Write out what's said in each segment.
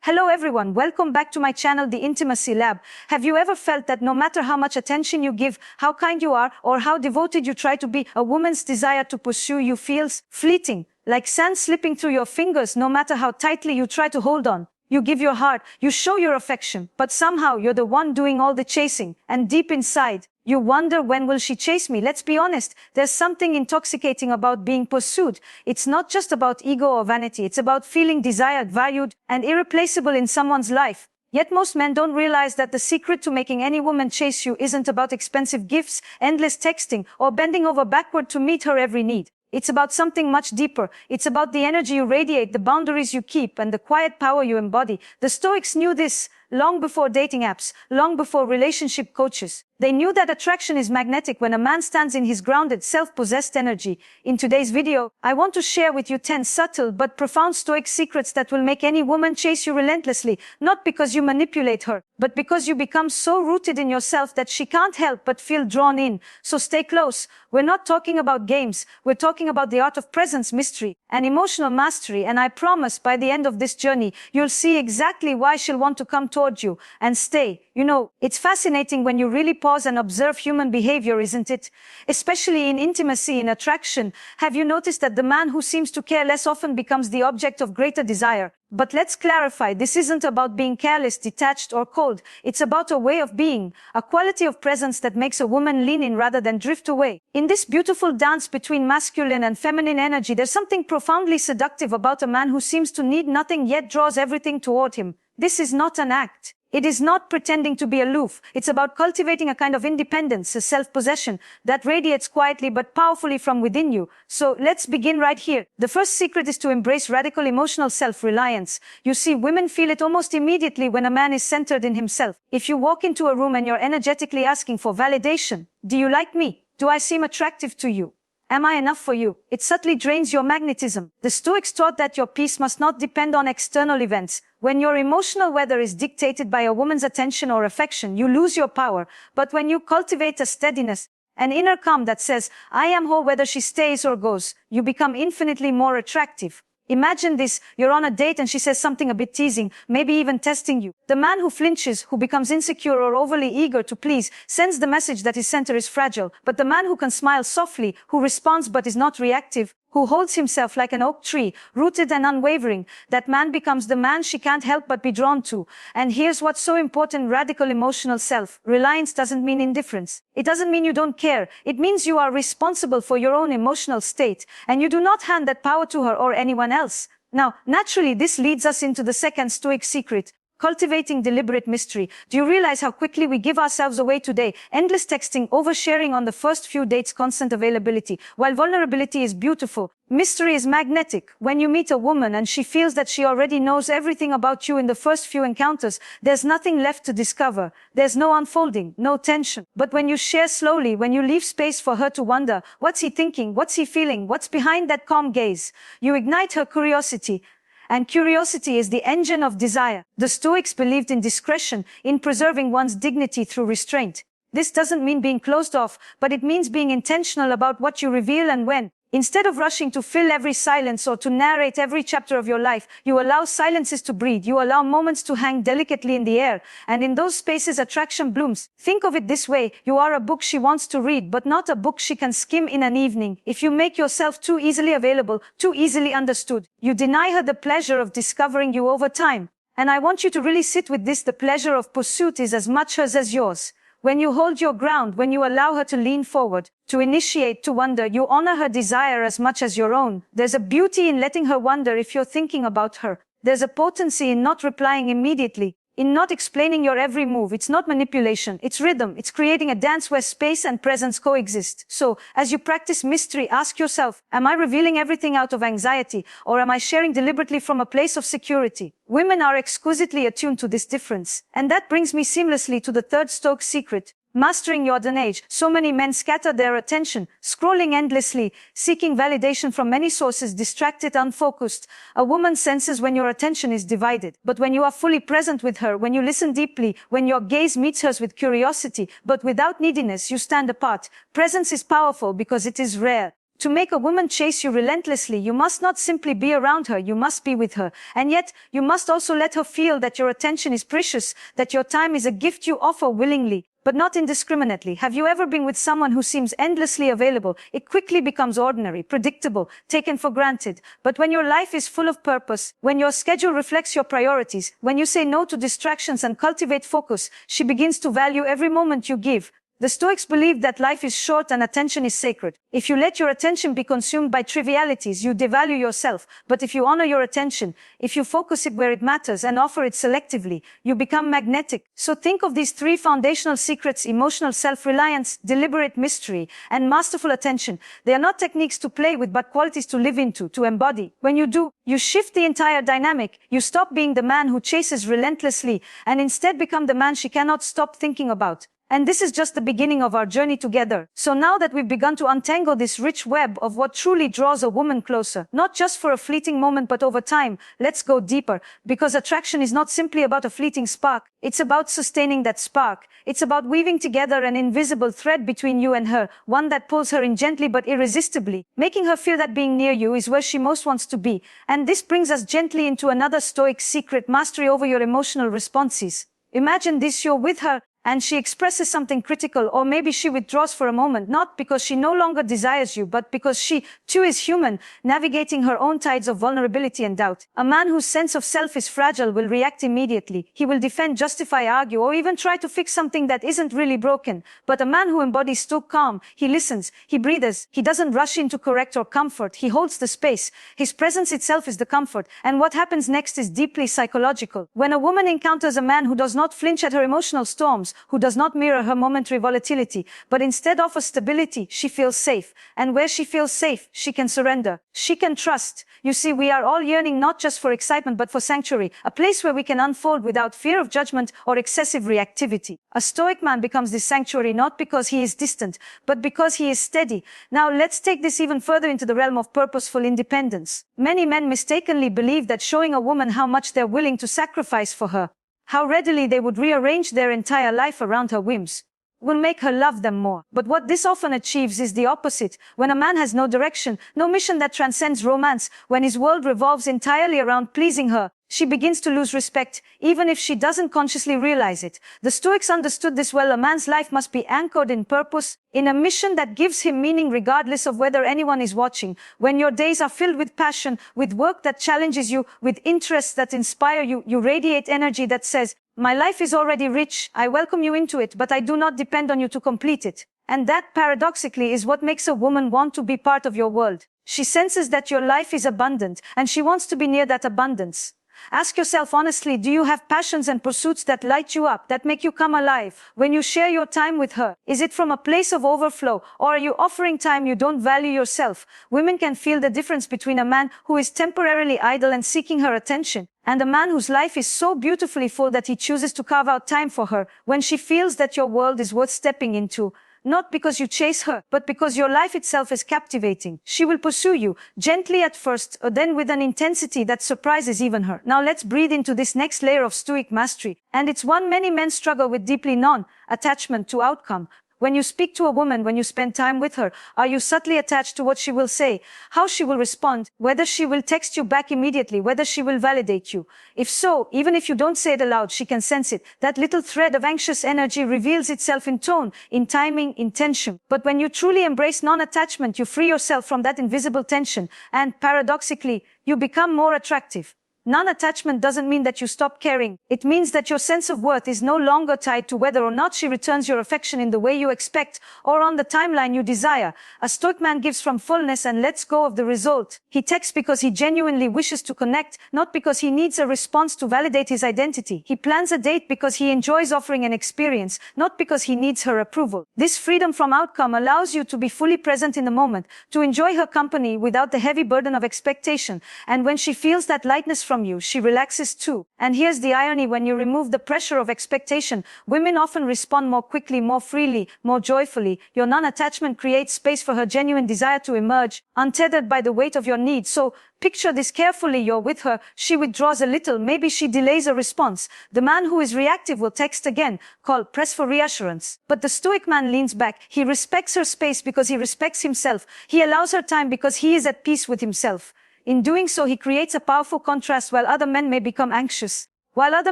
Hello everyone, welcome back to my channel, The Intimacy Lab. Have you ever felt that no matter how much attention you give, how kind you are, or how devoted you try to be, a woman's desire to pursue you feels fleeting, like sand slipping through your fingers no matter how tightly you try to hold on? You give your heart, you show your affection, but somehow you're the one doing all the chasing, and deep inside, you wonder, when will she chase me? Let's be honest, there's something intoxicating about being pursued. It's not just about ego or vanity, it's about feeling desired, valued, and irreplaceable in someone's life. Yet most men don't realize that the secret to making any woman chase you isn't about expensive gifts, endless texting, or bending over backward to meet her every need. It's about something much deeper. It's about the energy you radiate, the boundaries you keep, and the quiet power you embody. The Stoics knew this long before dating apps, long before relationship coaches. They knew that attraction is magnetic when a man stands in his grounded, self-possessed energy. In today's video, I want to share with you 10 subtle but profound Stoic secrets that will make any woman chase you relentlessly, not because you manipulate her, but because you become so rooted in yourself that she can't help but feel drawn in. So stay close. We're not talking about games. We're talking about the art of presence, mystery, and emotional mastery. And I promise by the end of this journey, you'll see exactly why she'll want to come toward you and stay. You know, it's fascinating when you really pause and observe human behavior, isn't it? Especially in intimacy, in attraction. Have you noticed that the man who seems to care less often becomes the object of greater desire? But let's clarify, this isn't about being careless, detached, or cold. It's about a way of being, a quality of presence that makes a woman lean in rather than drift away. In this beautiful dance between masculine and feminine energy, there's something profoundly seductive about a man who seems to need nothing yet draws everything toward him. This is not an act. It is not pretending to be aloof. It's about cultivating a kind of independence, a self-possession that radiates quietly but powerfully from within you. So let's begin right here. The first secret is to embrace radical emotional self-reliance. You see, women feel it almost immediately when a man is centered in himself. If you walk into a room and you're energetically asking for validation, do you like me? Do I seem attractive to you? Am I enough for you? It subtly drains your magnetism. The Stoics taught that your peace must not depend on external events. When your emotional weather is dictated by a woman's attention or affection, you lose your power. But when you cultivate a steadiness, an inner calm that says, I am whole whether she stays or goes, you become infinitely more attractive. Imagine this, you're on a date and she says something a bit teasing, maybe even testing you. The man who flinches, who becomes insecure or overly eager to please, sends the message that his center is fragile. But the man who can smile softly, who responds but is not reactive, who holds himself like an oak tree, rooted and unwavering, that man becomes the man she can't help but be drawn to. And here's what's so important, radical emotional self-reliance doesn't mean indifference. It doesn't mean you don't care. It means you are responsible for your own emotional state, and you do not hand that power to her or anyone else. Now, naturally, this leads us into the second Stoic secret. Cultivating deliberate mystery. Do you realize how quickly we give ourselves away today? Endless texting, oversharing on the first few dates, constant availability. While vulnerability is beautiful, mystery is magnetic. When you meet a woman and she feels that she already knows everything about you in the first few encounters, there's nothing left to discover. There's no unfolding, no tension. But when you share slowly, when you leave space for her to wonder, what's he thinking? What's he feeling? What's behind that calm gaze? You ignite her curiosity. And curiosity is the engine of desire. The Stoics believed in discretion, in preserving one's dignity through restraint. This doesn't mean being closed off, but it means being intentional about what you reveal and when. Instead of rushing to fill every silence or to narrate every chapter of your life, you allow silences to breathe. You allow moments to hang delicately in the air. And in those spaces, attraction blooms. Think of it this way. You are a book she wants to read, but not a book she can skim in an evening. If you make yourself too easily available, too easily understood, you deny her the pleasure of discovering you over time. And I want you to really sit with this. The pleasure of pursuit is as much hers as yours. When you hold your ground, when you allow her to lean forward, to initiate, to wonder, you honor her desire as much as your own. There's a beauty in letting her wonder if you're thinking about her. There's a potency in not replying immediately, in not explaining your every move. It's not manipulation, it's rhythm. It's creating a dance where space and presence coexist. So, as you practice mystery, ask yourself, am I revealing everything out of anxiety, or am I sharing deliberately from a place of security? Women are exquisitely attuned to this difference. And that brings me seamlessly to the third Stoic secret. Mastering your age. So many men scatter their attention, scrolling endlessly, seeking validation from many sources, distracted, unfocused. A woman senses when your attention is divided. But when you are fully present with her, when you listen deeply, when your gaze meets hers with curiosity, but without neediness, you stand apart. Presence is powerful because it is rare. To make a woman chase you relentlessly, you must not simply be around her, you must be with her. And yet, you must also let her feel that your attention is precious, that your time is a gift you offer willingly, but not indiscriminately. Have you ever been with someone who seems endlessly available? It quickly becomes ordinary, predictable, taken for granted. But when your life is full of purpose, when your schedule reflects your priorities, when you say no to distractions and cultivate focus, she begins to value every moment you give. The Stoics believe that life is short and attention is sacred. If you let your attention be consumed by trivialities, you devalue yourself. But if you honor your attention, if you focus it where it matters and offer it selectively, you become magnetic. So think of these three foundational secrets: emotional self-reliance, deliberate mystery, and masterful attention. They are not techniques to play with, but qualities to live into, to embody. When you do, you shift the entire dynamic. You stop being the man who chases relentlessly and instead become the man she cannot stop thinking about. And this is just the beginning of our journey together. So now that we've begun to untangle this rich web of what truly draws a woman closer, not just for a fleeting moment but over time, let's go deeper. Because attraction is not simply about a fleeting spark, it's about sustaining that spark. It's about weaving together an invisible thread between you and her, one that pulls her in gently but irresistibly, making her feel that being near you is where she most wants to be. And this brings us gently into another Stoic secret: mastery over your emotional responses. Imagine this: you're with her, and she expresses something critical, or maybe she withdraws for a moment, not because she no longer desires you, but because she, too, is human, navigating her own tides of vulnerability and doubt. A man whose sense of self is fragile will react immediately. He will defend, justify, argue, or even try to fix something that isn't really broken. But a man who embodies stoic calm, he listens, he breathes, he doesn't rush in to correct or comfort, he holds the space. His presence itself is the comfort, and what happens next is deeply psychological. When a woman encounters a man who does not flinch at her emotional storms, who does not mirror her momentary volatility, but instead offers stability, she feels safe. And where she feels safe, she can surrender. She can trust. You see, we are all yearning not just for excitement, but for sanctuary, a place where we can unfold without fear of judgment or excessive reactivity. A Stoic man becomes this sanctuary not because he is distant, but because he is steady. Now let's take this even further into the realm of purposeful independence. Many men mistakenly believe that showing a woman how much they're willing to sacrifice for her, how readily they would rearrange their entire life around her whims, will make her love them more. But what this often achieves is the opposite. When a man has no direction, no mission that transcends romance, when his world revolves entirely around pleasing her, she begins to lose respect, even if she doesn't consciously realize it. The Stoics understood this well. A man's life must be anchored in purpose, in a mission that gives him meaning regardless of whether anyone is watching. When your days are filled with passion, with work that challenges you, with interests that inspire you, you radiate energy that says, "My life is already rich, I welcome you into it, but I do not depend on you to complete it." And that, paradoxically, is what makes a woman want to be part of your world. She senses that your life is abundant, and she wants to be near that abundance. Ask yourself honestly, do you have passions and pursuits that light you up, that make you come alive? When you share your time with her, is it from a place of overflow, or are you offering time you don't value yourself? Women can feel the difference between a man who is temporarily idle and seeking her attention, and a man whose life is so beautifully full that he chooses to carve out time for her. When she feels that your world is worth stepping into, not because you chase her, but because your life itself is captivating, she will pursue you, gently at first, then with an intensity that surprises even her. Now let's breathe into this next layer of Stoic mastery, and it's one many men struggle with deeply: non-attachment to outcome. When you speak to a woman, when you spend time with her, are you subtly attached to what she will say, how she will respond, whether she will text you back immediately, whether she will validate you? If so, even if you don't say it aloud, she can sense it. That little thread of anxious energy reveals itself in tone, in timing, in tension. But when you truly embrace non-attachment, you free yourself from that invisible tension, and paradoxically, you become more attractive. Non-attachment doesn't mean that you stop caring. It means that your sense of worth is no longer tied to whether or not she returns your affection in the way you expect or on the timeline you desire. A Stoic man gives from fullness and lets go of the result. He texts because he genuinely wishes to connect, not because he needs a response to validate his identity. He plans a date because he enjoys offering an experience, not because he needs her approval. This freedom from outcome allows you to be fully present in the moment, to enjoy her company without the heavy burden of expectation. And when she feels that lightness from from you, she relaxes too. And here's the irony: when you remove the pressure of expectation, women often respond more quickly, more freely, more joyfully. Your non-attachment creates space for her genuine desire to emerge, untethered by the weight of your needs. So, picture this carefully: you're with her, she withdraws a little, maybe she delays a response. The man who is reactive will text again, call, press for reassurance. But the Stoic man leans back. He respects her space because he respects himself. He allows her time because he is at peace with himself. In doing so, he creates a powerful contrast. While other men may become anxious, while other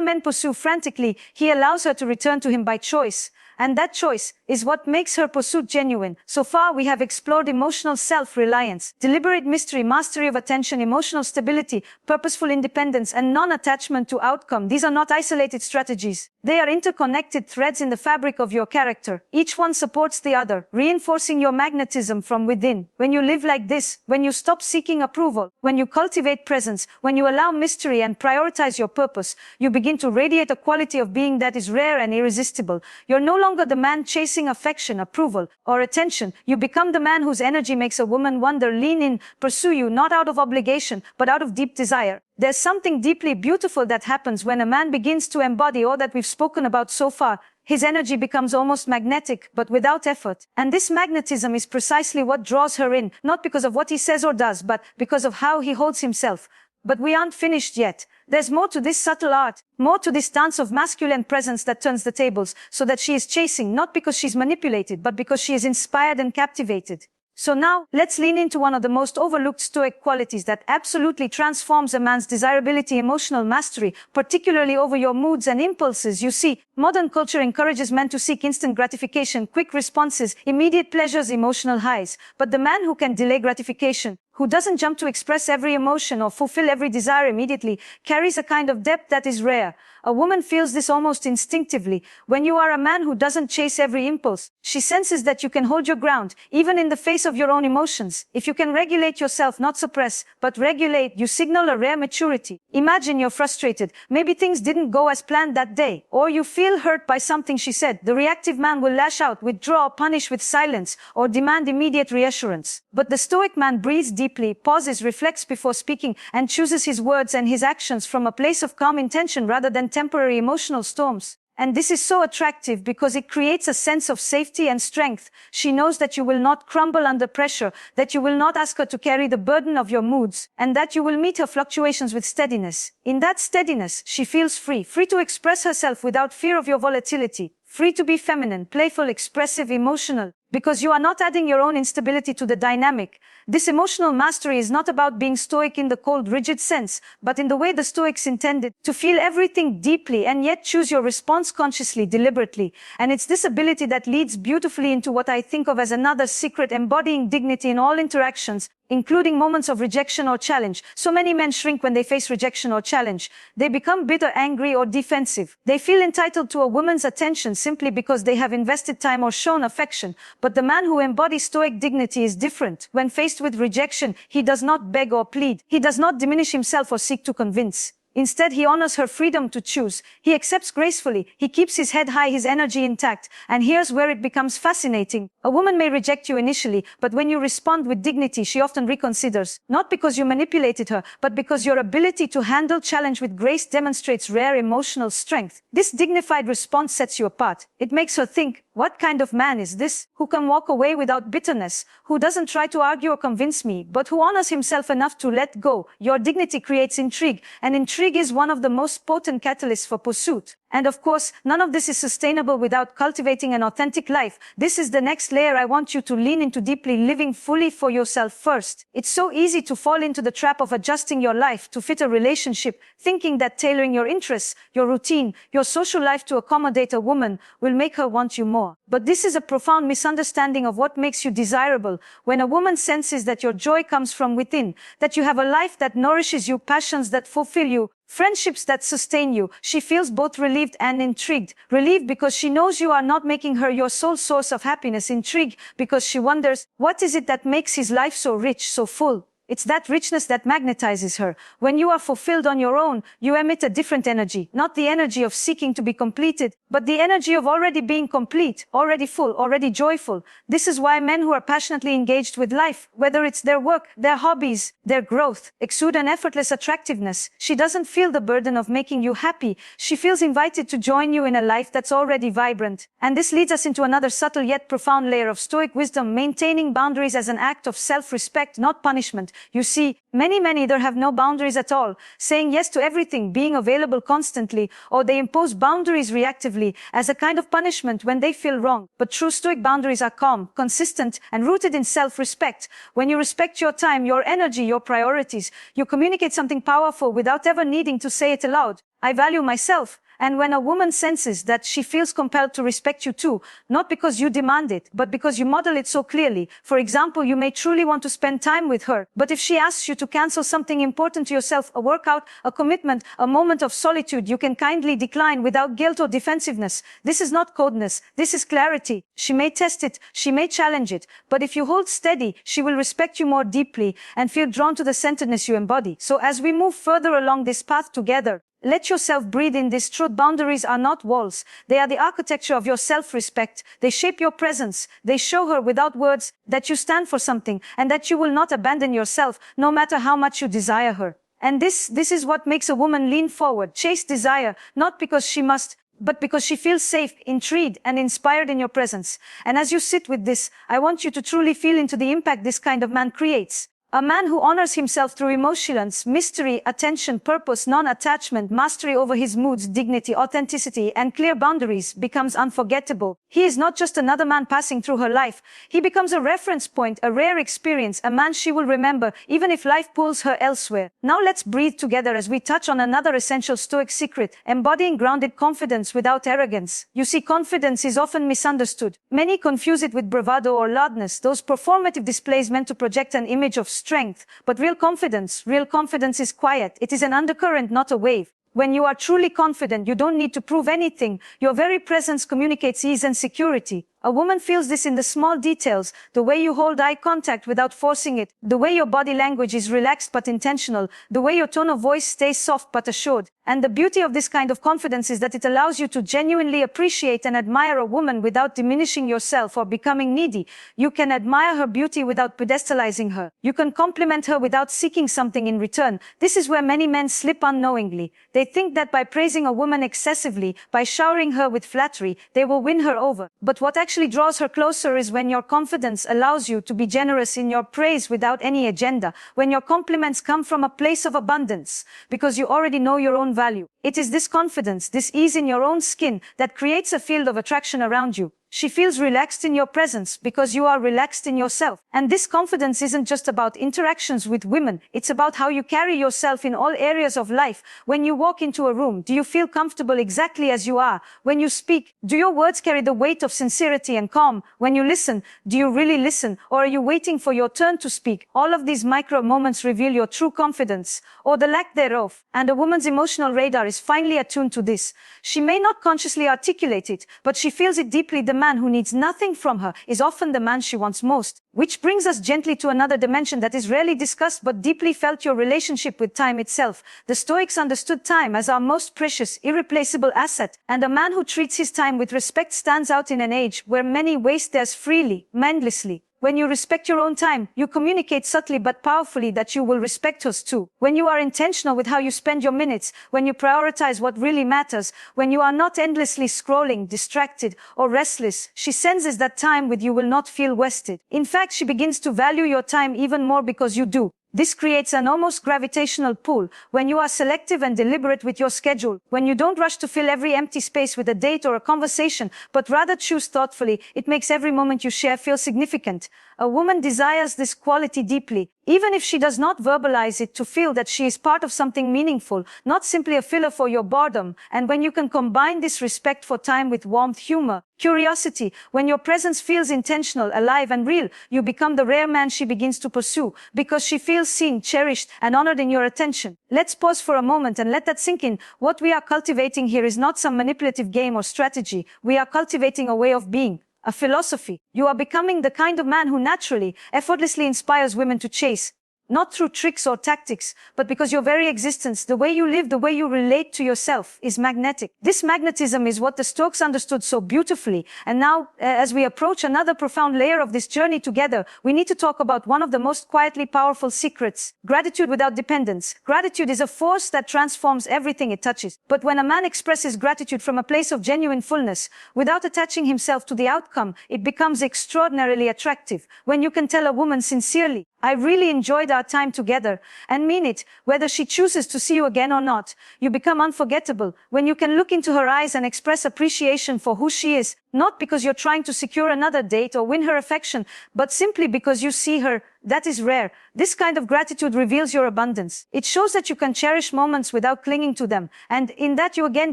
men pursue frantically, he allows her to return to him by choice. And that choice is what makes her pursuit genuine. So far, we have explored emotional self-reliance, deliberate mystery, mastery of attention, emotional stability, purposeful independence, and non-attachment to outcome. These are not isolated strategies. They are interconnected threads in the fabric of your character. Each one supports the other, reinforcing your magnetism from within. When you live like this, when you stop seeking approval, when you cultivate presence, when you allow mystery and prioritize your purpose, you begin to radiate a quality of being that is rare and irresistible. You're no longer the man chasing affection, approval, or attention. You become the man whose energy makes a woman wonder, lean in, pursue you, not out of obligation, but out of deep desire. There's something deeply beautiful that happens when a man begins to embody all that we've spoken about so far. His energy becomes almost magnetic, but without effort. And this magnetism is precisely what draws her in, not because of what he says or does, but because of how he holds himself. But we aren't finished yet. There's more to this subtle art, more to this dance of masculine presence that turns the tables, so that she is chasing, not because she's manipulated, but because she is inspired and captivated. So now, let's lean into one of the most overlooked Stoic qualities that absolutely transforms a man's desirability: emotional mastery, particularly over your moods and impulses. You see, modern culture encourages men to seek instant gratification, quick responses, immediate pleasures, emotional highs. But the man who can delay gratification, who doesn't jump to express every emotion or fulfill every desire immediately, carries a kind of depth that is rare. A woman feels this almost instinctively. When you are a man who doesn't chase every impulse, she senses that you can hold your ground, even in the face of your own emotions. If you can regulate yourself, not suppress, but regulate, you signal a rare maturity. Imagine you're frustrated. Maybe things didn't go as planned that day, or you feel hurt by something she said. The reactive man will lash out, withdraw, punish with silence, or demand immediate reassurance. But the Stoic man breathes deeply, pauses, reflects before speaking, and chooses his words and his actions from a place of calm intention rather than temporary emotional storms. And this is so attractive because it creates a sense of safety and strength. She knows that you will not crumble under pressure, that you will not ask her to carry the burden of your moods, and that you will meet her fluctuations with steadiness. In that steadiness, she feels free, free to express herself without fear of your volatility, free to be feminine, playful, expressive, emotional, because you are not adding your own instability to the dynamic. This emotional mastery is not about being stoic in the cold, rigid sense, but in the way the Stoics intended, to feel everything deeply and yet choose your response consciously, deliberately. And it's this ability that leads beautifully into what I think of as another secret: embodying dignity in all interactions, including moments of rejection or challenge. So many men shrink when they face rejection or challenge. They become bitter, angry, or defensive. They feel entitled to a woman's attention simply because they have invested time or shown affection. But the man who embodies Stoic dignity is different. When faced with rejection, he does not beg or plead. He does not diminish himself or seek to convince. Instead, he honors her freedom to choose. He accepts gracefully. He keeps his head high, his energy intact. And here's where it becomes fascinating. A woman may reject you initially, but when you respond with dignity, she often reconsiders. Not because you manipulated her, but because your ability to handle challenge with grace demonstrates rare emotional strength. This dignified response sets you apart. It makes her think, what kind of man is this, who can walk away without bitterness, who doesn't try to argue or convince me, but who honors himself enough to let go? Your dignity creates intrigue, and intrigue is one of the most potent catalysts for pursuit. And of course, none of this is sustainable without cultivating an authentic life. This is the next layer I want you to lean into deeply: living fully for yourself first. It's so easy to fall into the trap of adjusting your life to fit a relationship, thinking that tailoring your interests, your routine, your social life to accommodate a woman will make her want you more. But this is a profound misunderstanding of what makes you desirable. When a woman senses that your joy comes from within, that you have a life that nourishes you, passions that fulfill you, friendships that sustain you, she feels both relieved and intrigued. Relieved because she knows you are not making her your sole source of happiness. Intrigued because she wonders, what is it that makes his life so rich, so full? It's that richness that magnetizes her. When you are fulfilled on your own, you emit a different energy, not the energy of seeking to be completed, but the energy of already being complete, already full, already joyful. This is why men who are passionately engaged with life, whether it's their work, their hobbies, their growth, exude an effortless attractiveness. She doesn't feel the burden of making you happy. She feels invited to join you in a life that's already vibrant. And this leads us into another subtle yet profound layer of Stoic wisdom, maintaining boundaries as an act of self-respect, not punishment. You see, many men either have no boundaries at all, saying yes to everything, being available constantly, or they impose boundaries reactively as a kind of punishment when they feel wrong. But true Stoic boundaries are calm, consistent, and rooted in self-respect. When you respect your time, your energy, your priorities, you communicate something powerful without ever needing to say it aloud. I value myself. And when a woman senses that, she feels compelled to respect you too, not because you demand it, but because you model it so clearly. For example, you may truly want to spend time with her, but if she asks you to cancel something important to yourself, a workout, a commitment, a moment of solitude, you can kindly decline without guilt or defensiveness. This is not coldness, this is clarity. She may test it, she may challenge it, but if you hold steady, she will respect you more deeply and feel drawn to the centeredness you embody. So as we move further along this path together, let yourself breathe in this truth. Boundaries are not walls. They are the architecture of your self-respect. They shape your presence. They show her without words that you stand for something and that you will not abandon yourself, no matter how much you desire her. And this is what makes a woman lean forward, chase desire, not because she must, but because she feels safe, intrigued, and inspired in your presence. And as you sit with this, I want you to truly feel into the impact this kind of man creates. A man who honors himself through emotions, mystery, attention, purpose, non-attachment, mastery over his moods, dignity, authenticity, and clear boundaries becomes unforgettable. He is not just another man passing through her life. He becomes a reference point, a rare experience, a man she will remember, even if life pulls her elsewhere. Now let's breathe together as we touch on another essential Stoic secret, embodying grounded confidence without arrogance. You see, confidence is often misunderstood. Many confuse it with bravado or loudness, those performative displays meant to project an image of strength. But real confidence is quiet. It is an undercurrent, not a wave. When you are truly confident, you don't need to prove anything. Your very presence communicates ease and security. A woman feels this in the small details, the way you hold eye contact without forcing it, the way your body language is relaxed but intentional, the way your tone of voice stays soft but assured. And the beauty of this kind of confidence is that it allows you to genuinely appreciate and admire a woman without diminishing yourself or becoming needy. You can admire her beauty without pedestalizing her. You can compliment her without seeking something in return. This is where many men slip unknowingly. They think that by praising a woman excessively, by showering her with flattery, they will win her over. But what actually draws her closer is when your confidence allows you to be generous in your praise without any agenda, when your compliments come from a place of abundance, because you already know your own value. It is this confidence, this ease in your own skin, that creates a field of attraction around you. She feels relaxed in your presence because you are relaxed in yourself. And this confidence isn't just about interactions with women. It's about how you carry yourself in all areas of life. When you walk into a room, do you feel comfortable exactly as you are? When you speak, do your words carry the weight of sincerity and calm? When you listen, do you really listen? Or are you waiting for your turn to speak? All of these micro moments reveal your true confidence, or the lack thereof. And a woman's emotional radar is finely attuned to this. She may not consciously articulate it, but she feels it deeply. The man who needs nothing from her is often the man she wants most. Which brings us gently to another dimension that is rarely discussed but deeply felt: your relationship with time itself. The Stoics understood time as our most precious, irreplaceable asset, and a man who treats his time with respect stands out in an age where many waste theirs freely, mindlessly. When you respect your own time, you communicate subtly but powerfully that you will respect hers too. When you are intentional with how you spend your minutes, when you prioritize what really matters, when you are not endlessly scrolling, distracted, or restless, she senses that time with you will not feel wasted. In fact, she begins to value your time even more because you do. This creates an almost gravitational pull. When you are selective and deliberate with your schedule, when you don't rush to fill every empty space with a date or a conversation, but rather choose thoughtfully, it makes every moment you share feel significant. A woman desires this quality deeply, even if she does not verbalize it, to feel that she is part of something meaningful, not simply a filler for your boredom. And when you can combine this respect for time with warmth, humor, curiosity, when your presence feels intentional, alive, and real, you become the rare man she begins to pursue, because she feels seen, cherished, and honored in your attention. Let's pause for a moment and let that sink in. What we are cultivating here is not some manipulative game or strategy. We are cultivating a way of being, a philosophy. You are becoming the kind of man who naturally, effortlessly inspires women to chase. not through tricks or tactics, but because your very existence, the way you live, the way you relate to yourself, is magnetic. This magnetism is what the Stoics understood so beautifully. And now, as we approach another profound layer of this journey together, we need to talk about one of the most quietly powerful secrets: gratitude without dependence. Gratitude is a force that transforms everything it touches. But when a man expresses gratitude from a place of genuine fullness, without attaching himself to the outcome, it becomes extraordinarily attractive. When you can tell a woman sincerely, "I really enjoyed our time together," and mean it, whether she chooses to see you again or not, you become unforgettable. When you can look into her eyes and express appreciation for who she is, not because you're trying to secure another date or win her affection, but simply because you see her, that is rare. This kind of gratitude reveals your abundance. It shows that you can cherish moments without clinging to them, and in that you again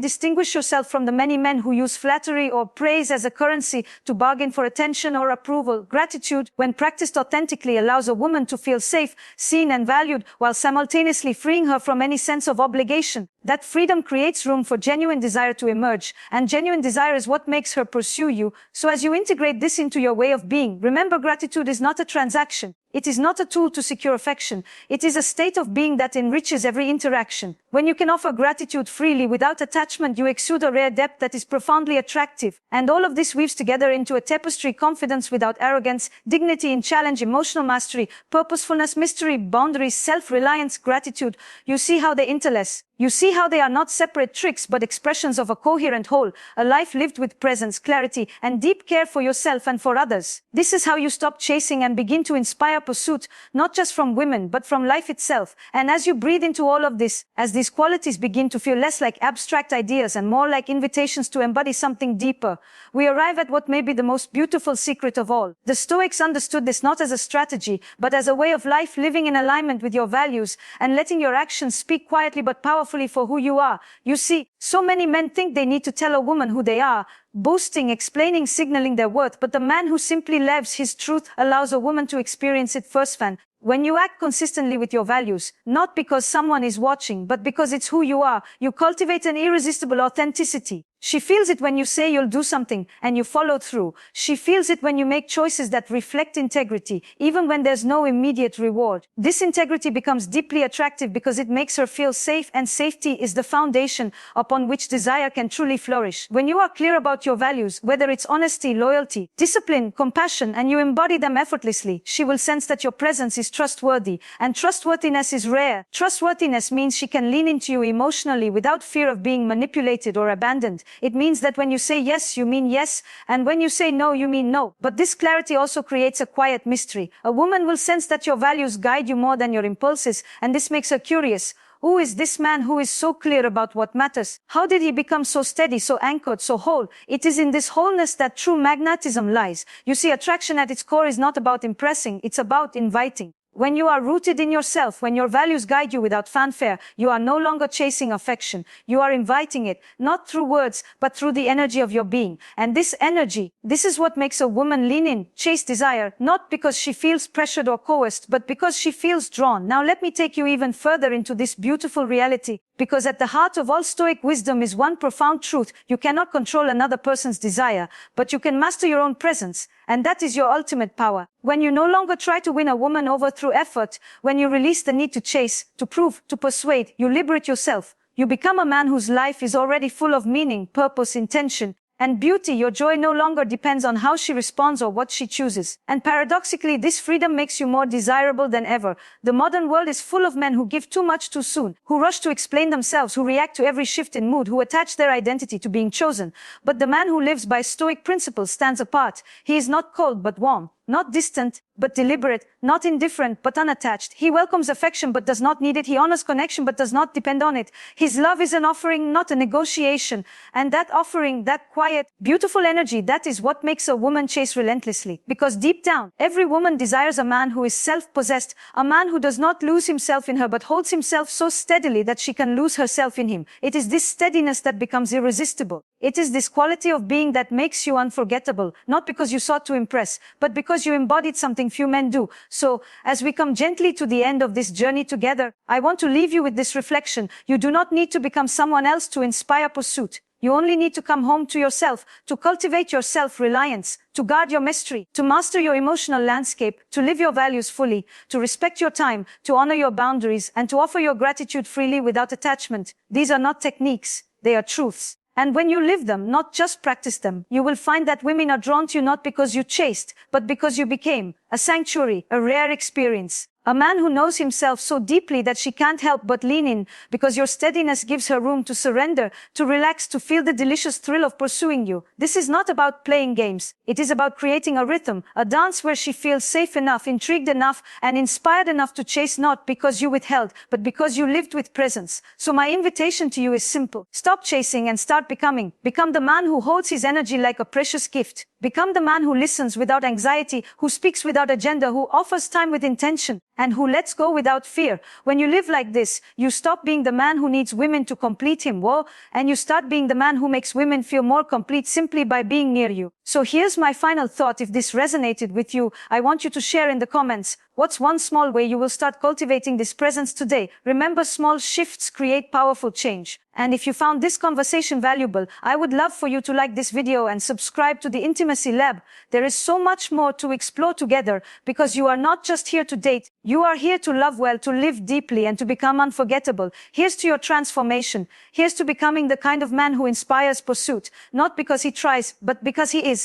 distinguish yourself from the many men who use flattery or praise as a currency to bargain for attention or approval. Gratitude, when practiced authentically, allows a woman to feel safe, seen and valued, while simultaneously freeing her from any sense of obligation. That freedom creates room for genuine desire to emerge, and genuine desire is what makes her pursue you. So as you integrate this into your way of being, remember, gratitude is not a transaction. It is not a tool to secure affection. It is a state of being that enriches every interaction. When you can offer gratitude freely without attachment, you exude a rare depth that is profoundly attractive. And all of this weaves together into a tapestry: confidence without arrogance, dignity in challenge, emotional mastery, purposefulness, mystery, boundaries, self-reliance, gratitude. You see how they interlace. You see how they are not separate tricks, but expressions of a coherent whole, a life lived with presence, clarity, and deep care for yourself and for others. This is how you stop chasing and begin to inspire pursuit, not just from women, but from life itself. And as you breathe into all of this, as these qualities begin to feel less like abstract ideas and more like invitations to embody something deeper, we arrive at what may be the most beautiful secret of all. The Stoics understood this not as a strategy, but as a way of life, living in alignment with your values and letting your actions speak quietly but powerfully for who you are. You see, so many men think they need to tell a woman who they are, boasting, explaining, signaling their worth, but the man who simply lives his truth allows a woman to experience it firsthand. When you act consistently with your values, not because someone is watching, but because it's who you are, you cultivate an irresistible authenticity. She feels it when you say you'll do something and you follow through. She feels it when you make choices that reflect integrity, even when there's no immediate reward. This integrity becomes deeply attractive because it makes her feel safe, and safety is the foundation upon which desire can truly flourish. When you are clear about your values, whether it's honesty, loyalty, discipline, compassion, and you embody them effortlessly, she will sense that your presence is trustworthy, and trustworthiness is rare. Trustworthiness means she can lean into you emotionally without fear of being manipulated or abandoned. It means that when you say yes, you mean yes, and when you say no, you mean no. But this clarity also creates a quiet mystery. A woman will sense that your values guide you more than your impulses, and this makes her curious. Who is this man who is so clear about what matters? How did he become so steady, so anchored, so whole? It is in this wholeness that true magnetism lies. You see, attraction at its core is not about impressing, it's about inviting. When you are rooted in yourself, when your values guide you without fanfare, you are no longer chasing affection. You are inviting it, not through words, but through the energy of your being. And this energy, this is what makes a woman lean in, chase desire, not because she feels pressured or coerced, but because she feels drawn. Now let me take you even further into this beautiful reality, because at the heart of all Stoic wisdom is one profound truth: you cannot control another person's desire, but you can master your own presence. And that is your ultimate power. When you no longer try to win a woman over through effort, when you release the need to chase, to prove, to persuade, you liberate yourself. You become a man whose life is already full of meaning, purpose, intention, and beauty. Your joy no longer depends on how she responds or what she chooses. And paradoxically, this freedom makes you more desirable than ever. The modern world is full of men who give too much too soon, who rush to explain themselves, who react to every shift in mood, who attach their identity to being chosen. But the man who lives by Stoic principles stands apart. He is not cold but warm, not distant but deliberate, not indifferent but unattached. He welcomes affection but does not need it. He honors connection but does not depend on it. His love is an offering, not a negotiation. And that offering, that quiet, beautiful energy, that is what makes a woman chase relentlessly. Because deep down, every woman desires a man who is self-possessed, a man who does not lose himself in her but holds himself so steadily that she can lose herself in him. It is this steadiness that becomes irresistible. It is this quality of being that makes you unforgettable, not because you sought to impress, but because you embodied something few men do. So, as we come gently to the end of this journey together, I want to leave you with this reflection. You do not need to become someone else to inspire pursuit. You only need to come home to yourself, to cultivate your self-reliance, to guard your mystery, to master your emotional landscape, to live your values fully, to respect your time, to honor your boundaries, and to offer your gratitude freely without attachment. These are not techniques, they are truths. And when you live them, not just practice them, you will find that women are drawn to you not because you chased, but because you became a sanctuary, a rare experience. A man who knows himself so deeply that she can't help but lean in, because your steadiness gives her room to surrender, to relax, to feel the delicious thrill of pursuing you. This is not about playing games. It is about creating a rhythm, a dance where she feels safe enough, intrigued enough, and inspired enough to chase, not because you withheld, but because you lived with presence. So my invitation to you is simple. Stop chasing and start becoming. Become the man who holds his energy like a precious gift. Become the man who listens without anxiety, who speaks without agenda, who offers time with intention, and who lets go without fear. When you live like this, you stop being the man who needs women to complete him, and you start being the man who makes women feel more complete simply by being near you. So here's my final thought. If this resonated with you, I want you to share in the comments. What's one small way you will start cultivating this presence today? Remember, small shifts create powerful change. And if you found this conversation valuable, I would love for you to like this video and subscribe to the Intimacy Lab. There is so much more to explore together, because you are not just here to date. You are here to love well, to live deeply, and to become unforgettable. Here's to your transformation. Here's to becoming the kind of man who inspires pursuit, not because he tries, but because he is.